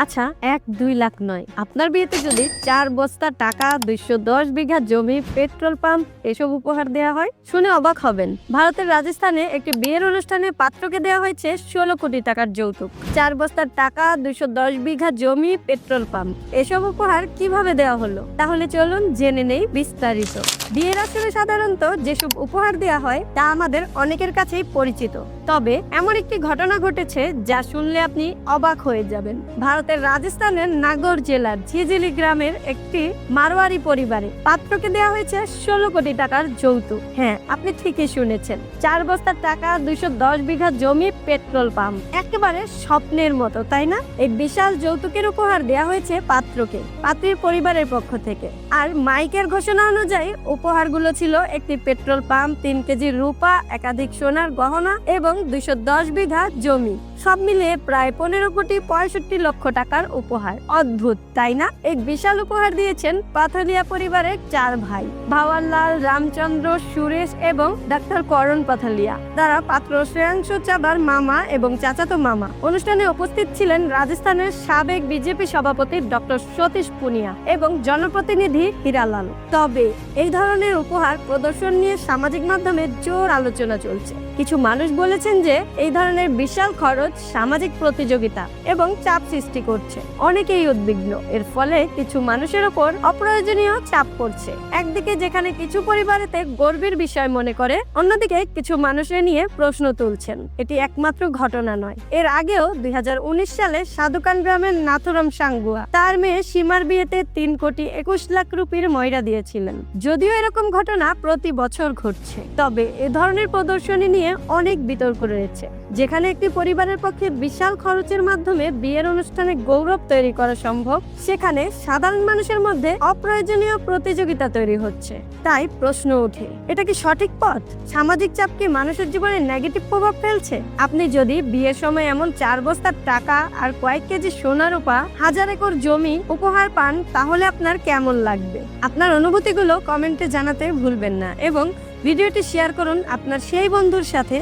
আচ্ছা, ১-২ লাখ নয়, আপনার বিয়েতে যদি ৪ বস্তা টাকা, ২১০ বিঘা জমি, পেট্রোল পাম্প এসব উপহার দেওয়া হয়, শুনে অবাক হবেন। ভারতের রাজস্থানে একটি বিয়ের অনুষ্ঠানে পাত্রকে দেওয়া হয়েছে ১৬ কোটি টাকার যৌতুক। ৪ বস্তার টাকা, ২১০ বিঘা জমি, পেট্রোল পাম্প এসব উপহার কিভাবে দেওয়া হলো? তাহলে চলুন জেনে নেই বিস্তারিত। বিয়ের আসরে সাধারণত যেসব উপহার দেওয়া হয় তা আমাদের অনেকের কাছেই পরিচিত, তবে এমন একটি ঘটনা ঘটেছে যা শুনলে আপনি অবাক হয়ে যাবেন। ভারতের রাজস্থানের নাগর জেলার ঝিঝিলি গ্রামের একটি মারোয়ারি পরিবারে পাত্রকে দেওয়া হয়েছে ১৬ কোটি টাকার যৌতুক। হ্যাঁ, আপনি ঠিকই শুনেছেন, ৪ বস্তার টাকা, ২১০ বিঘা জমি, পেট্রোল পাম্প। একেবারে স্বপ্নের মতো, তাই না? এই বিশাল যৌতুকের উপহার দেওয়া হয়েছে পাত্রকে, পাত্রীর পরিবারের পক্ষ থেকে। আর মাইকের ঘোষণা অনুযায়ী উপহারগুলো ছিল একটি পেট্রোল পাম্প, ৩ কেজি রূপা, একাধিক সোনার গহনা এবং ২১০ বিঘা জমি। সব মিলিয়ে প্রায় ১৫ কোটি ৬৫ লক্ষ টাকার উপহার। অদ্ভুত, তাই না? এই বিশাল উপহার দিয়েছেন পাথালিয়া পরিবারের ৪ ভাই, ভাওয়ারলাল, রামচন্দ্র, সুরেশ এবং ডাক্তার করণ পাথালিয়া। তারা পাত্র শ্রেয়াংশু চাবার মামা এবং চাচাতো মামা। অনুষ্ঠানে উপস্থিত ছিলেন রাজস্থানের সাবেক বিজেপি সভাপতি ডক্টর সতীশ পুনিয়া এবং জনপ্রতিনিধি হীরালাল। তবে এই ধরনের উপহার প্রদর্শন নিয়ে সামাজিক মাধ্যমে জোর আলোচনা চলছে। কিছু মানুষ বলেছেন যে এই ধরনের বিশাল খরচ সামাজিক প্রতিযোগিতা এবং চাপ সৃষ্টি করছে। অনেকেই উদ্বিগ্ন, এর ফলে কিছু মানুষের ওপর অপ্রয়োজনীয় চাপ পড়ছে। একদিকে যেখানে কিছু পরিবারেতে গর্বের বিষয় মনে করে, অন্যদিকে কিছু মানুষের নিয়ে প্রশ্ন তুলছেন। এটি একমাত্র ঘটনা নয়, এর আগেও ২০১৯ সালে সাধুকান গ্রামের নাথুরাম সাঙ্গুয়া তার মেয়ে সীমার বিয়েতে ৩ কোটি ২১ লাখ রুপির ময়রা দিয়েছিলেন। যদিও এরকম ঘটনা প্রতি বছর ঘটছে, তবে এ ধরনের প্রদর্শনী নিয়ে অনেক বিতর্ক রয়েছে। যেখানে একটি পরিবারের পক্ষে বিশাল খরচের মাধ্যমে বিয়ের অনুষ্ঠানে গৌরব তৈরি করা সম্ভব, সেখানে সাধারণ মানুষের মধ্যে অপ্রয়োজনীয় প্রতিযোগিতা তৈরি হচ্ছে। তাই প্রশ্ন ওঠে, এটা কি সঠিক পথ? সামাজিক চাপ কি মানুষের জীবনে নেগেটিভ প্রভাব ফেলছে? আপনি যদি বিয়ের সময় এমন ৪ বস্তার টাকা আর কয়েক কেজি সোনা রূপা, ১০০০ একর জমি উপহার পান, তাহলে আপনার কেমন লাগবে? আপনার অনুভূতিগুলো কমেন্টে জানাতে ভুলবেন না এবং ভিডিওটি শেয়ার করুন আপনার সেই বন্ধুর সাথে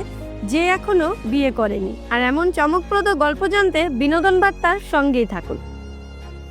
যে এখনো বিয়ে করেনি। আর এমন চমকপ্রদ গল্প জানতে বিনোদন বার্তার সঙ্গেই থাকুন।